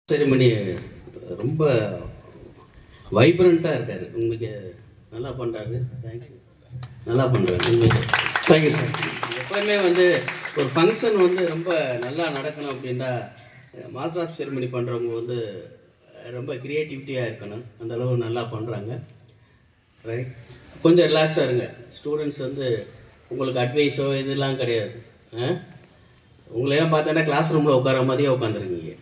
Ceremony ரொம்ப வைப்ரண்ட்டாக இருக்கார். உங்களுக்கு நல்லா பண்ணுறாரு. தேங்க்யூ. நல்லா பண்ணுறாரு. உங்களுக்கு தேங்க்யூ சார். எப்போயுமே ஒரு ஃபங்க்ஷன் ரொம்ப நல்லா நடக்கணும் அப்படின்னா மாஸ்டர் ஆஃப் செரிமனி பண்ணுறவங்க ரொம்ப க்ரியேட்டிவிட்டியாக இருக்கணும். அந்தளவு நல்லா பண்ணுறாங்க. ரைட். கொஞ்சம் ரிலாக்ஸாக இருங்க. ஸ்டூடெண்ட்ஸ் உங்களுக்கு அட்வைஸோ இதெல்லாம் கிடையாது. உங்களையெல்லாம் பார்த்தோன்னா கிளாஸ் ரூமில் உட்கார மாதிரியே உட்காந்துருக்கீங்க.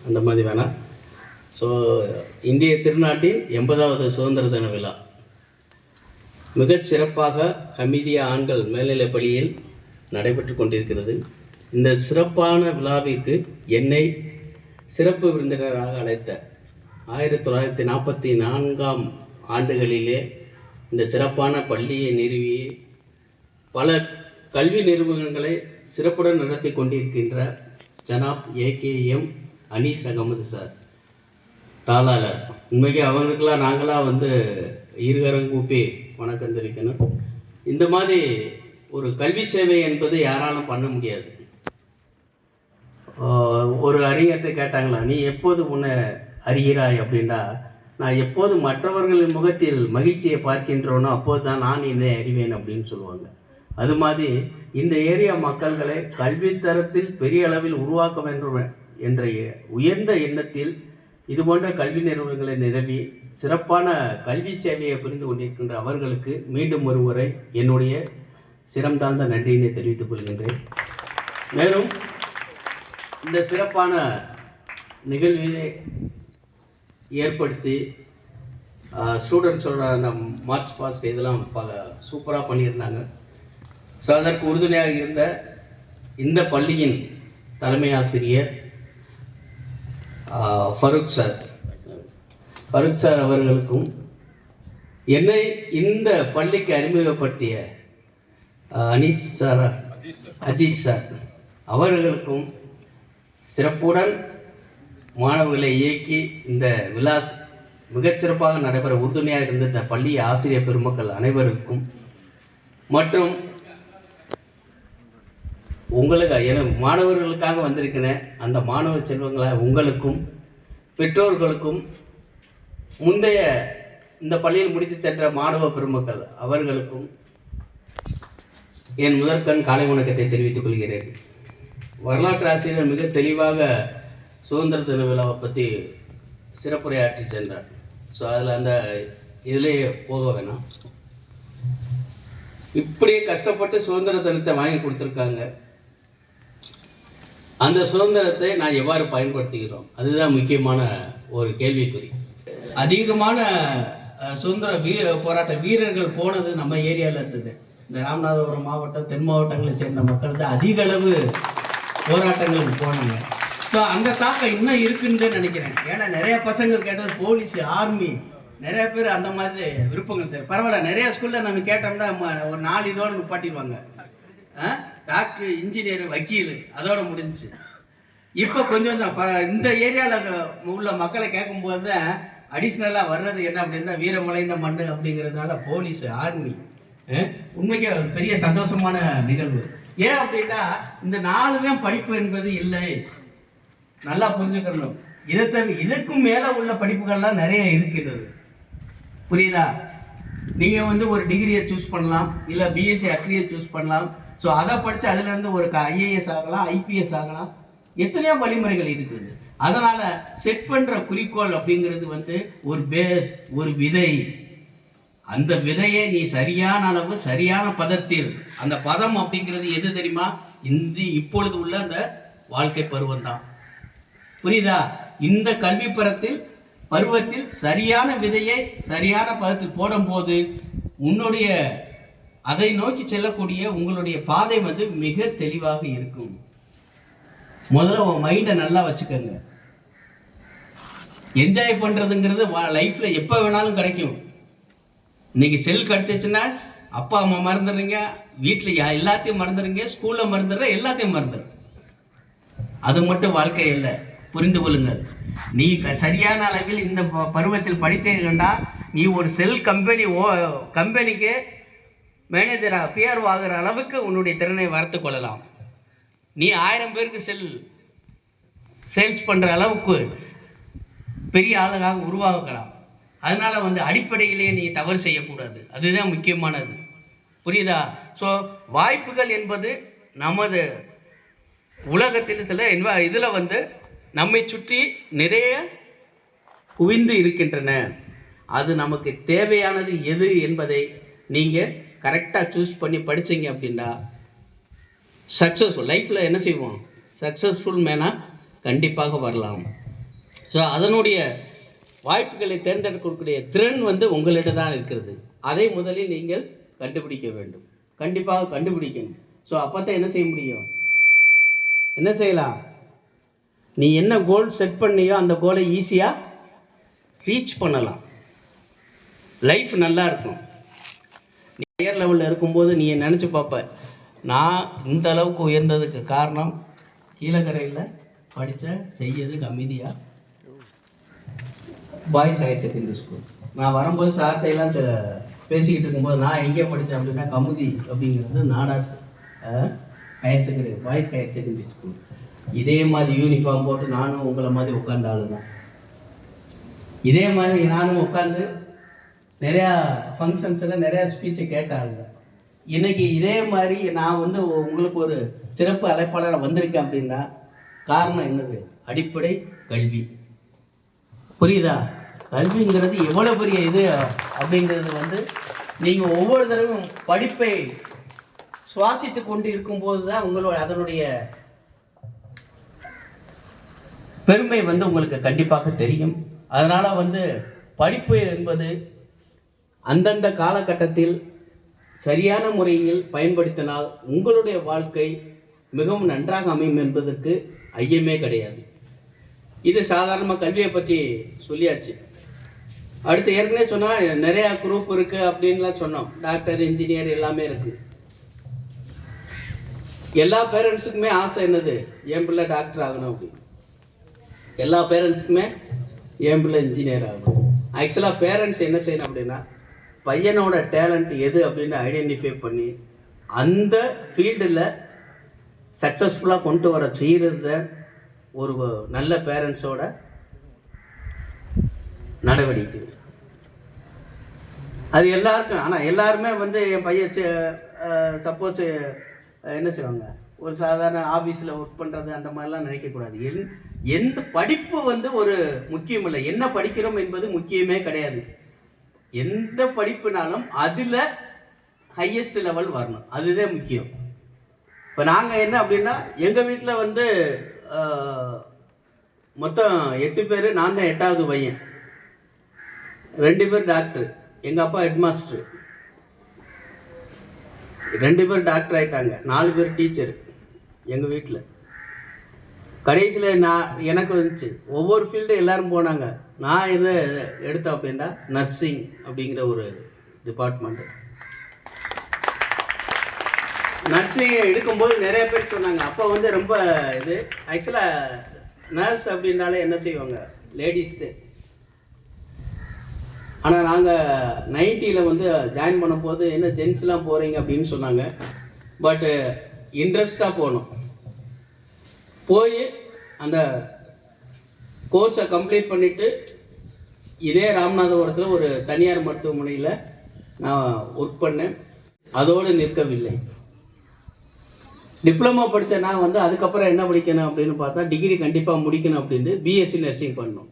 அந்த மாதிரி வேணாம். ஸோ இந்திய திருநாட்டின் 80வது சுதந்திர தின விழா மிகச் சிறப்பாக ஹமீதியா ஆண்கள் மேல்நிலைப் பள்ளியில் நடைபெற்று கொண்டிருக்கிறது. இந்த சிறப்பான விழாவிற்கு என்னை சிறப்பு விருந்தினராக அழைத்த 1944ஆம் ஆண்டுகளிலே இந்த சிறப்பான பள்ளியை நிறுவி பல கல்வி நிறுவனங்களை சிறப்புடன் நடத்தி கொண்டிருக்கின்ற ஜனாப் ஏகேஎம் அனீஸ் அகமது சார் தாளாளர். உண்மைக்கு அவங்களுக்கெல்லாம் நாங்களாம் இருகரம் கூப்பி வணக்கம் தெரிவிக்கணும். இந்த மாதிரி ஒரு கல்வி சேவை என்பது யாராலும் பண்ண முடியாது. ஒரு அறிஞர்கிட்ட கேட்டாங்களா, நீ எப்போது உன்னை அறிகிறாய் அப்படின்னா, நான் எப்போது மற்றவர்களின் முகத்தில் மகிழ்ச்சியை பார்க்கின்றோனோ அப்போது தான் நான் என்னை அறிவேன் அப்படின்னு சொல்லுவாங்க. அது மாதிரி இந்த ஏரியா மக்கள்களை கல்வித்தரத்தில் பெரிய அளவில் உருவாக்க வேண்டும் என்ற உயர்ந்த எண்ணத்தில் இதுபோன்ற கல்வி நிறுவனங்களை நிறுவி சிறப்பான கல்வி சேவையை புரிந்து கொண்டிருக்கின்ற அவர்களுக்கு மீண்டும் ஒரு முறை என்னுடைய சிரம் தாழ்ந்த நன்றியினை தெரிவித்துக் கொள்கின்றேன். மேலும் இந்த சிறப்பான நிகழ்வினை ஏற்படுத்தி ஸ்டூடெண்ட்ஸோட அந்த மார்ச் பாஸ்ட் இதெல்லாம் சூப்பராக பண்ணியிருந்தாங்க. ஸோ அதற்கு உறுதுணையாக இருந்த இந்த பள்ளியின் தலைமை ஆசிரியர் ஃபருக் சார் அவர்களுக்கும் என்னை இந்த பள்ளிக்கு அறிமுகப்படுத்திய அஜீஸ் சார் அவர்களுக்கும் சிறப்புடன் மாணவர்களை இயக்கி இந்த விழா மிகச்சிறப்பாக நடைபெற உறுதுணையாக இருந்த இந்த பள்ளி ஆசிரியர் பெருமக்கள் அனைவருக்கும் மற்றும் உங்களுக்கு மாணவர்களுக்காக வந்திருக்கிறேன் அந்த மாணவ செல்வங்களை உங்களுக்கும் பெற்றோர்களுக்கும் முந்தைய இந்த பள்ளியில் முடித்து சென்ற மாணவ பெருமக்கள் அவர்களுக்கும் என் முதற்கண் காலை வணக்கத்தை தெரிவித்துக் கொள்கிறேன். வரலாற்று ஆசிரியர் மிக தெளிவாக சுதந்திர தின விழாவை பற்றி சிறப்புரையாற்றி சென்றார். ஸோ அதில் இதிலே போக வேணாம். இப்படியே கஷ்டப்பட்டு சுதந்திர தினத்தை வாங்கி கொடுத்துருக்காங்க. அந்த சுதந்திரத்தை நான் எவ்வாறு பயன்படுத்துகிறோம் அதுதான் முக்கியமான ஒரு கேள்விக்குறி. அதிகமான சுதந்திர போராட்ட வீரர்கள் போனது நம்ம ஏரியாவில் இருந்தது. இந்த ராமநாதபுரம் மாவட்டம் தென் மாவட்டங்களை சேர்ந்த மக்கள் தான் அதிக அளவு போராட்டங்களுக்கு போனாங்க. ஸோ அந்த தாக்கம் இன்னும் இருக்குன்னு நினைக்கிறேன். ஏன்னா நிறைய பசங்க கேட்டது போலீஸ் ஆர்மி நிறைய பேர் அந்த மாதிரி விருப்பங்கள் தெரியும். பரவாயில்ல, நிறைய ஸ்கூலில் நம்ம கேட்டோம்னா ஒரு 4 இதோடு நிப்பாட்டிடுவாங்க. டாக்டர், இன்ஜினியர், வக்கீல் அதோட முடிஞ்சிச்சு. இப்போ கொஞ்சம் இந்த ஏரியாவில் உள்ள மக்களை கேட்கும்போது தான் அடிஷ்னலாக வர்றது என்ன அப்படின்னா வீரமலைந்த மண் அப்படிங்கிறதுனால போலீஸ் ஆர்மி உண்மைக்கு பெரிய சந்தோஷமான நிகழ்வு. ஏன் அப்படின்னா இந்த 4 தான் படிப்பு என்பது இல்லை. நல்லா புரிஞ்சுக்கணும். இதை தவிர இதற்கும் மேலே உள்ள படிப்புகள்லாம் நிறைய இருக்கிறது. புரியுதா? நீங்கள் ஒரு டிகிரியை சூஸ் பண்ணலாம், இல்லை பிஎஸ்சி அக்ரியை சூஸ் பண்ணலாம். ஸோ அதை படித்து அதுலேருந்து ஒரு ஐஏஎஸ் ஆகலாம், ஐபிஎஸ் ஆகலாம். எத்தனையோ வழிமுறைகள் இருக்குது. அதனால் செட் பண்ணுற குறிக்கோள் அப்படிங்கிறது ஒரு பேஸ், ஒரு விதை. அந்த விதையை நீ சரியான அளவு சரியான பதத்தில், அந்த பதம் அப்படிங்கிறது எது தெரியுமா? இப்பொழுது உள்ள அந்த வாழ்க்கை பருவம் தான். புரியுதா? இந்த கல்வி பருவத்தில் சரியான விதையை சரியான பதத்தில் போடும்போது உன்னுடைய அதை நோக்கி செல்லக்கூடிய உங்களுடைய பாதை மிக தெளிவாக இருக்கும். முதல்ல உன் மைண்டை நல்லா வச்சுக்கோங்க. என்ஜாய் பண்ணுறதுங்கிறது லைஃப்ல எப்போ வேணாலும் கிடைக்கும். இன்னைக்கு செல் கிடைச்சிச்சுன்னா அப்பா அம்மா மறந்துடுறீங்க, வீட்டில் எல்லாத்தையும் மறந்துடுறீங்க, ஸ்கூலில் மறந்துடுற, எல்லாத்தையும் மறந்துடுற. அது மட்டும் வாழ்க்கை இல்லை, புரிந்து கொள்ளுங்கள். நீ சரியான அளவில் இந்த பருவத்தில் படித்தேன்னா நீ ஒரு செல் கம்பெனிக்கு மேனேஜராக பிஆர்ஓ ஆகிற அளவுக்கு உன்னுடைய திறனை வளர்த்து கொள்ளலாம். நீ 1000 பேருக்கு செல் சேல்ஸ் பண்ணுற அளவுக்கு பெரிய ஆளுகாக உருவாக்கலாம். அதனால் வந்து அடிப்படையிலேயே நீ தவறு செய்யக்கூடாது. அதுதான் முக்கியமானது. புரியுதா? ஸோ வாய்ப்புகள் என்பது நமது உலகத்தில் சில இதில் வந்து நம்மை சுற்றி நிறைய குவிந்து இருக்கின்றன. அது நமக்கு தேவையானது எது என்பதை நீங்கள் கரெக்டாக சூஸ் பண்ணி படித்தீங்க அப்படின்னா சக்ஸஸ்ஃபுல் லைஃப்பில் என்ன செய்வோம், சக்ஸஸ்ஃபுல் மேனாக கண்டிப்பாக வரலாம். ஸோ அதனுடைய வாய்ப்புகளை தேர்ந்தெடுக்கக்கூடிய திறன் வந்து உங்களிடம் தான் இருக்கிறது. அதை முதலில் நீங்கள் கண்டுபிடிக்க வேண்டும், கண்டிப்பாக கண்டுபிடிக்கணும். ஸோ அப்போ தான் என்ன செய்ய முடியும், என்ன செய்யலாம், நீ என்ன கோல் செட் பண்ணியோ அந்த கோலை ஈஸியாக ரீச் பண்ணலாம். லைஃப் நல்லா இருக்கும். நீ ஹையர் லெவலில் இருக்கும்போது நீ நினச்சி பார்ப்ப, நான் இந்த அளவுக்கு உயர்ந்ததுக்கு காரணம் கீழக்கரையில் படித்த செய்யதுக்கு அமைதியாக பாய்ஸ் ஹையர் செகண்டரி ஸ்கூல். நான் வரும்போது சார்ட்டையெல்லாம் பேசிக்கிட்டு இருக்கும்போது நான் எங்கே படித்தேன் அப்படின்னா கமுதி அப்படிங்கிறது Nadars higher secondary boys higher secondary school. இதே மாதிரி யூனிஃபார்ம் போட்டு நானும் உங்களை மாதிரி உட்காந்த ஆளு தான். இதே மாதிரி நானும் உட்காந்து நிறையா ஃபங்க்ஷன்ஸில் நிறையா ஸ்பீச்சை கேட்ட ஆளுங்க. இன்றைக்கி இதே மாதிரி நான் வந்து உங்களுக்கு ஒரு சிறப்பு அழைப்பாளராக வந்திருக்கேன் அப்படின்னா காரணம் என்னது, அடிப்படை கல்வி. புரியுதா? கல்விங்கிறது எவ்வளோ பெரிய இது அப்படிங்கிறது வந்து நீங்கள் ஒவ்வொரு தடவையும் படிப்பை சுவாசித்து கொண்டு இருக்கும்போது தான் உங்களோட அதனுடைய பெருமை வந்து உங்களுக்கு கண்டிப்பாக தெரியும். அதனால் வந்து படிப்பு என்பது அந்தந்த காலகட்டத்தில் சரியான முறையில் பயன்படுத்தினால் உங்களுடைய வாழ்க்கை மிகவும் நன்றாக அமையும் என்பதற்கு ஐயமே கிடையாது. இது சாதாரணமாக கல்வியை பற்றி சொல்லியாச்சு. அடுத்து ஏற்கனவே சொன்னால் நிறையா குரூப் இருக்குது அப்படின்லாம் சொன்னோம். டாக்டர், இன்ஜினியர் எல்லாமே இருக்குது. எல்லா பேரண்ட்ஸுக்குமே ஆசை என்னது, என் பிள்ளை டாக்டர் ஆகணும் அப்படின்னு. எல்லா பேரண்ட்ஸுக்குமே என் பிள்ளை இன்ஜினியர் ஆகணும். ஆக்சுவலாக பேரண்ட்ஸ் என்ன செய்யணும் அப்படின்னா பையனோட டேலண்ட் எது அப்படின்னு ஐடென்டிஃபை பண்ணி அந்த ஃபீல்டில் சக்ஸஸ்ஃபுல்லாக கொண்டு வர செய்கிறத ஒரு நல்ல பேரண்ட்ஸோட நடவடிக்கை. அது எல்லாருக்கும். ஆனால் எல்லாருமே வந்து என் பையன் சப்போஸ் என்ன செய்வாங்க, ஒரு சாதாரண ஆஃபீஸில் ஒர்க் பண்ணுறது அந்த மாதிரிலாம் நினைக்கக்கூடாது. எந்த படிப்பு வந்து ஒரு முக்கியம் இல்லை, என்ன படிக்கிறோம் என்பது முக்கியமே கிடையாது. எந்த படிப்புனாலும் அதில் ஹையஸ்ட் லெவல் வரணும், அதுதான் முக்கியம். இப்போ நாங்கள் என்ன அப்படின்னா எங்கள் வீட்டில் வந்து மொத்தம் 8 பேர், நான் தான் 8வது பையன். 2 பேர் டாக்டர், எங்கள் அப்பா ஹெட் மாஸ்டர். 2 பேர் டாக்டர் ஆகிட்டாங்க, 4 பேர் டீச்சர் எங்கள் வீட்டில். கடைசியில் எனக்கு வந்துச்சு, ஒவ்வொரு ஃபீல்டு எல்லோரும் போனாங்க. நான் இதை எடுத்தேன் அப்படின்னா நர்சிங் அப்படிங்கிற ஒரு டிபார்ட்மெண்ட்டு. நர்சிங்கை எடுக்கும்போது நிறைய பேர் சொன்னாங்க, அப்போ வந்து ரொம்ப இது. ஆக்சுவலாக நர்ஸ் அப்படின்னாலே என்ன செய்வாங்க, லேடிஸ் தான். ஆனால் நாங்கள் 90ல் வந்து ஜாயின் பண்ணும்போது என்ன ஜென்ஸ்லாம் போகிறீங்க அப்படின்னு சொன்னாங்க. பட்டு இன்ட்ரெஸ்டாக போனோம். போய் அந்த கோர்ஸை கம்ப்ளீட் பண்ணிவிட்டு இதே ராமநாதபுரத்தில் ஒரு தனியார் மருத்துவமனையில் நான் ஒர்க் பண்ணேன். அதோடு நிற்கவில்லை. டிப்ளமோ படித்தேன். நான் வந்து அதுக்கப்புறம் என்ன படிக்கணும் அப்படின்னு பார்த்தா டிகிரி கண்டிப்பாக முடிக்கணும் அப்படின்ட்டு பிஎஸ்சி நர்சிங் பண்ணோம்.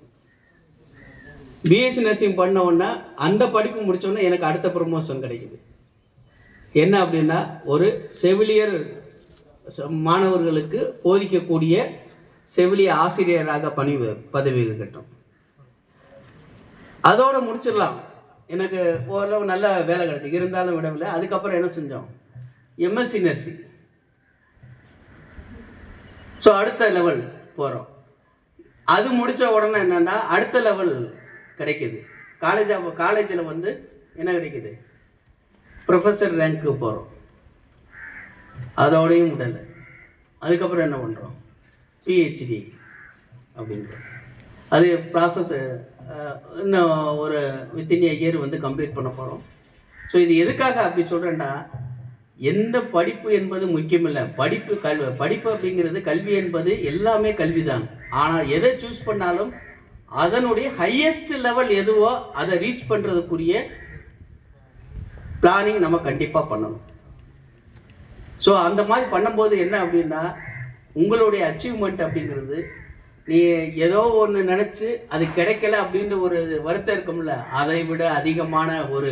பிஎஸ்சி நர்சிங் பண்ண உடனே அந்த படிப்பு முடித்தோடனே எனக்கு அடுத்த ப்ரமோஷன் கிடைக்குது. என்ன அப்படின்னா ஒரு செவிலியர் மாணவர்களுக்கு போதிக்கக்கூடிய செவிலிய ஆசிரியராக பதவி கட்டும். அதோடு முடிச்சிடலாம். எனக்கு ஓரளவு நல்ல வேலை கிடைச்சி இருந்தாலும் விடவில்லை. அதுக்கப்புறம் என்ன செஞ்சோம், எம்எஸ்சி நர்சிங். ஸோ அடுத்த லெவல் போகிறோம். அது முடித்த உடனே என்னென்னா அடுத்த லெவல் கிடைக்கிது. காலேஜில் வந்து என்ன கிடைக்கிது, ப்ரொஃபஸர் ரேங்க்கு போகிறோம். அதோடையும் விடலை. அதுக்கப்புறம் என்ன பண்ணுறோம், பிஹெச்டி அப்படின்றோம். அது ப்ராசஸ் இன்னும் ஒரு வித்தின் இயர் வந்து கம்ப்ளீட் பண்ண போகிறோம். ஸோ இது எதுக்காக அப்படி சொல்கிறேன்னா, எந்த படிப்பு என்பது முக்கியமில்லை. படிப்பு அப்படிங்கிறது கல்வி என்பது எல்லாமே கல்விதான். ஆனால் எதை சூஸ் பண்ணாலும் அதனுடைய ஹையஸ்ட் லெவல் எதுவோ அதை ரீச் பண்ணுறதுக்குரிய பிளானிங் நம்ம கண்டிப்பாக பண்ணணும். ஸோ அந்த மாதிரி பண்ணும்போது என்ன அப்படின்னா உங்களுடைய அச்சீவ்மெண்ட் அப்படிங்கிறது நீ ஏதோ ஒன்று நினச்சி அது கிடைக்கல அப்படின்ற ஒரு வருத்தம் இருக்கும்ல, அதை விட அதிகமான ஒரு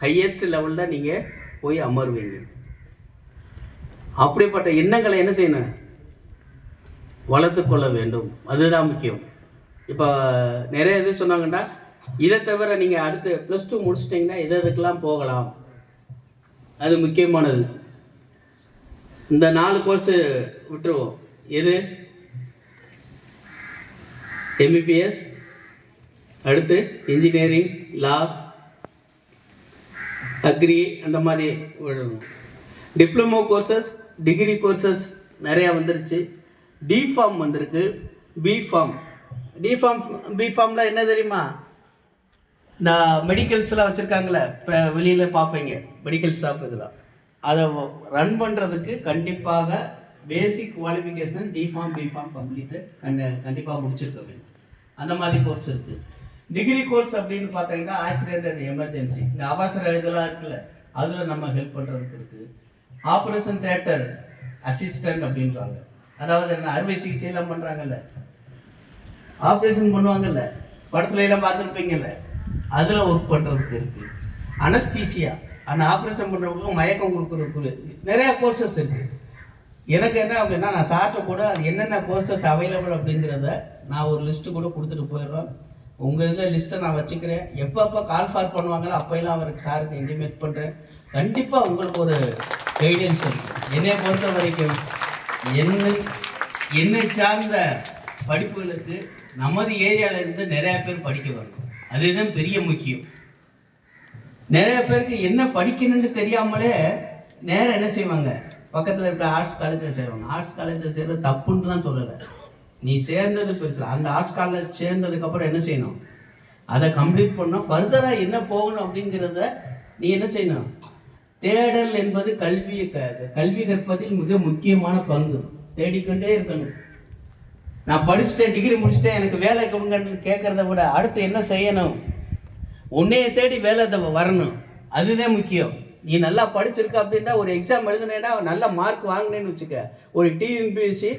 ஹையஸ்ட் லெவலில் நீங்கள் போய் அமர்வீங்க. அப்படிப்பட்ட எண்ணங்களை என்ன செய்யணும்? வளர்த்து கொள்ள வேண்டும். அதுதான் முக்கியம். இப்போ நிறைய இது சொன்னாங்கன்னா இதை தவிர நீங்கள் அடுத்து +2 முடிச்சிட்டிங்கன்னா எதுக்கெல்லாம் போகலாம், அது முக்கியமானது. இந்த 4 கோர்ஸு விட்டுருவோம். எது? MBBS, அடுத்து இன்ஜினியரிங், லா, அக்ரி, அந்த மாதிரி டிப்ளமோ கோர்சஸ், டிகிரி கோர்சஸ் நிறையா வந்துருச்சு. டிஃபார்ம் வந்திருக்கு, பிஃபார்ம். பிஃபார்மில் என்ன தெரியுமா? இந்த மெடிக்கல்ஸ்லாம் வச்சுருக்காங்களே, இப்போ வெளியில் பார்ப்பீங்க மெடிக்கல் ஸ்டாஃப் இதெல்லாம், அதை ரன் பண்ணுறதுக்கு கண்டிப்பாக basic qualification D Pharm B Pharm complete கண்டிப்பாக முடிச்சிருக்க வேண்டும். அந்த மாதிரி கோர்ஸ் இருக்குது. டிகிரி கோர்ஸ் அப்படின்னு பார்த்தீங்கன்னா ஆக்சிடென்ட் அண்ட் எமர்ஜென்சி, இந்த அவசர இதெல்லாம் இருக்குல்ல, அதில் நம்ம ஹெல்ப் பண்ணுறதுக்கு இருக்குது. ஆப்ரேஷன் தியேட்டர் அசிஸ்டன்ட் அப்படின்றாங்க. அதாவது என்ன, அறுவை சிகிச்சையெல்லாம் பண்ணுறாங்கல்ல, ஆப்ரேஷன் பண்ணுவாங்கல்ல, படத்துல எல்லாம் பார்த்துருப்பீங்கல்ல, அதில் ஒர்க் பண்ணுறதுக்கு இருக்குது. அனஸ்தீசியா, அந்த ஆப்ரேஷன் பண்ணுறவங்களுக்கு மயக்கம் கொடுக்குறதுக்கு நிறையா கோர்சஸ் இருக்குது. எனக்கு என்ன அப்படின்னா, நான் சார்ட்ட கூட அது என்னென்ன கோர்சஸ் அவைலபிள் அப்படிங்கிறத நான் ஒரு லிஸ்ட்டு கூட கொடுத்துட்டு போயிடுறோம். உங்கள் இதில் லிஸ்ட்டை நான் வச்சுக்கிறேன். எப்பப்போ கால் ஃபார் பண்ணுவாங்களோ அப்போல்லாம் அவருக்கு சாருக்கு இன்டிமேட் பண்ணுறேன். கண்டிப்பாக உங்களுக்கு ஒரு கைடன்ஸ் இருக்குது. என்னை பொறுத்த வரைக்கும் என்னை சார்ந்த படிப்புகளுக்கு நமது ஏரியாவிலேருந்து நிறையா பேர் படிக்க வரணும். அதுதான் பெரிய முக்கியம். நிறைய பேருக்கு என்ன படிக்கணும்னு தெரியாமலே நேரம் என்ன செய்வாங்க, பக்கத்தில் இருக்கிற ஆர்ட்ஸ் காலேஜில் சேருவாங்க. ஆர்ட்ஸ் காலேஜில் சேர்றது தப்புன்னுலாம் சொல்லலை, நீ சேர்ந்தது பெருசு. அந்த ஆர்ட்ஸ் காலேஜ் சேர்ந்ததுக்கப்புறம் என்ன செய்யணும், அதை கம்ப்ளீட் பண்ணணும். ஃபர்தராக என்ன போகணும் அப்படிங்கிறத நீ என்ன செய்யணும். தேடல் என்பது கல்வி கற்பதில் மிக முக்கியமான பங்கு. தேடிக்கொண்டே இருக்கணும். நான் படிச்சுட்டேன், டிகிரி முடிச்சுட்டேன், எனக்கு வேலை கொடுங்கன்னு கேட்குறத விட அடுத்து என்ன செய்யணும், உன்னைய தேடி வேலை வரணும். அதுதான் முக்கியம். நீ நல்லா படிச்சிருக்க அப்படின்னா ஒரு எக்ஸாம் எழுதுனேன்னா நல்ல மார்க் வாங்கினேன்னு வச்சுக்க, ஒரு டிஎன்பிஎஸ்சி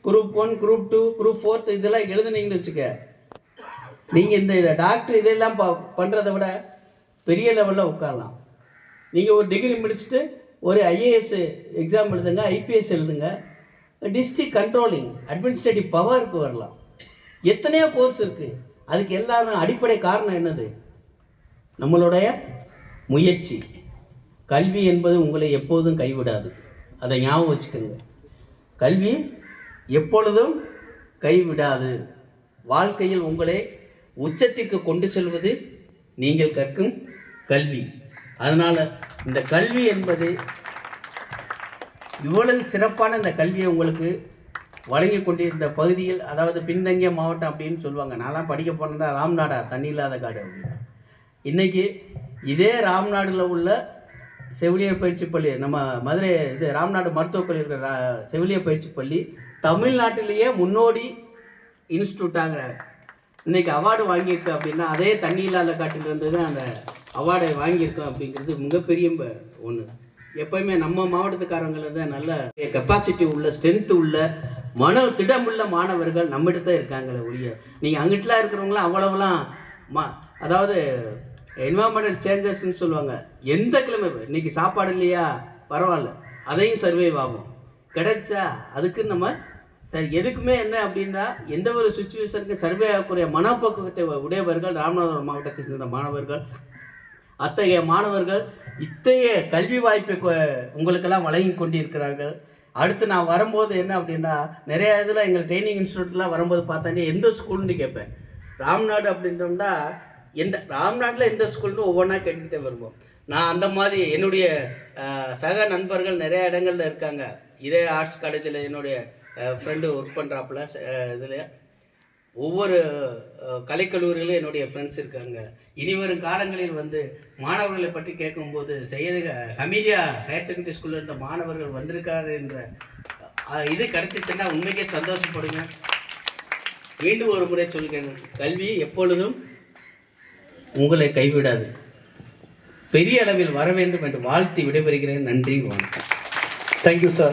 குரூப் 1, குரூப் 2, குரூப் 4 இதெல்லாம் எழுதுனீங்கன்னு வச்சுக்க, நீங்கள் இந்த டாக்டர் இதெல்லாம் பண்ணுறதை விட பெரிய லெவலில் உட்காரலாம். நீங்கள் ஒரு டிகிரி முடிச்சுட்டு ஒரு ஐஏஎஸ் எக்ஸாம் எழுதுங்க, ஐபிஎஸ் எழுதுங்க, டிஸ்ட்ரிக்ட் கண்ட்ரோலிங் அட்மினிஸ்ட்ரேட்டிவ் பவருக்கு வரலாம். எத்தனையோ கோர்ஸ் இருக்குது. அதுக்கு எல்லாரும் அடிப்படை காரணம் என்னது, நம்மளுடைய முயற்சி. கல்வி என்பது உங்களை எப்போதும் கைவிடாது, அதை ஞாபகம் வச்சுக்கோங்க. கல்வி எப்பொழுதும் கைவிடாது. வாழ்க்கையில் உங்களை உச்சத்திற்கு கொண்டு செல்வது நீங்கள் கற்கும் கல்வி. அதனால் இந்த கல்வி என்பது இவ்வளவு சிறப்பான இந்த கல்வியை உங்களுக்கு வழங்கி கொண்டிருந்த பகுதியில், அதாவது பின்தங்கிய மாவட்டம் அப்படின்னு சொல்லுவாங்க. நான்லாம் படிக்க போனேன்னா ராம்நாடா தண்ணி இல்லாத காடு அப்படின்னு. இன்றைக்கி இதே ராம்நாடில் உள்ள செவிலியர் பயிற்சி பள்ளி, நம்ம மதுரை ராம்நாடு மருத்துவக் கல்லூரி இருக்கிற செவிலியர் பயிற்சி பள்ளி தமிழ்நாட்டிலேயே முன்னோடி இன்ஸ்டியூட்டாக இன்றைக்கி அவார்டு வாங்கியிருக்கு. அப்படின்னா அதே தண்ணி இல்லாத காட்டிலிருந்து தான் அந்த அவார்டை வாங்கியிருக்கோம். அப்படிங்கிறது மிகப்பெரிய ஒன்று. எப்போயுமே நம்ம மாவட்டத்துக்காரங்களில் தான் நல்ல கெப்பாசிட்டி உள்ள, ஸ்ட்ரென்த்து உள்ள, மன திடமுள்ள மாணவர்கள் நம்மகிட்ட தான் இருக்காங்களே ஒழிய, நீங்கள் அங்கிட்டலாம் இருக்கிறவங்களாம் அவ்வளவுலாம் அதாவது என்வாரன்மெண்டல் சேஞ்சஸ்ன்னு சொல்லுவாங்க. எந்த கிழமை இன்னைக்கு சாப்பாடு இல்லையா, பரவாயில்ல, அதையும் சர்வைவ் ஆகும். கிடைச்சா அதுக்கு நம்ம சரி எதுக்குமே என்ன அப்படின்னா எந்த ஒரு சுச்சுவேஷனுக்கு சர்வே ஆகக்கூடிய மனப்பக்குவத்தை உடையவர்கள் ராமநாதபுரம் மாவட்டத்தை சேர்ந்த மாணவர்கள். அத்தகைய மாணவர்கள் இத்தகைய கல்வி வாய்ப்பை உங்களுக்கெல்லாம் வழங்கி கொண்டிருக்கிறார்கள். அடுத்து நான் வரும்போது என்ன அப்படின்னா, நிறையா இதில் எங்கள் ட்ரைனிங் இன்ஸ்டியூட்லாம் வரும்போது பார்த்தோன்னே எந்த ஸ்கூல்னு கேட்பேன். ராம்நாடு அப்படின்றோம்னா ராம்நாட்டில் எந்த ஸ்கூல்னு ஒவ்வொன்றா கேட்டுக்கிட்டே வருவோம். நான் அந்த மாதிரி என்னுடைய சக நண்பர்கள் நிறைய இடங்கள்ல இருக்காங்க. இதே ஆர்ட்ஸ் காலேஜில் என்னுடைய ஃப்ரெண்டு ஒர்க் பண்ணுறாப்புல இதில் ஒவ்வொரு கலைக்கல்லூரிகளில் என்னுடைய ஃப்ரெண்ட்ஸ் இருக்காங்க. இனிவரும் காலங்களில் வந்து மாணவர்களை பற்றி கேட்கும்போது ஹமீதியா ஹையர் செகண்டரி ஸ்கூலில் இருந்த மாணவர்கள் வந்திருக்காரு என்ற இது கிடச்சிச்சுன்னா உண்மைக்கே சந்தோஷப்படுங்க. மீண்டும் ஒரு முறை சொல்கிறேன், கல்வி எப்பொழுதும் உங்களை கைவிடாது. பெரிய அளவில் வர வேண்டும் என்று வாழ்த்தி விடைபெறுகிறேன். நன்றி, வணக்கம். Thank you sir.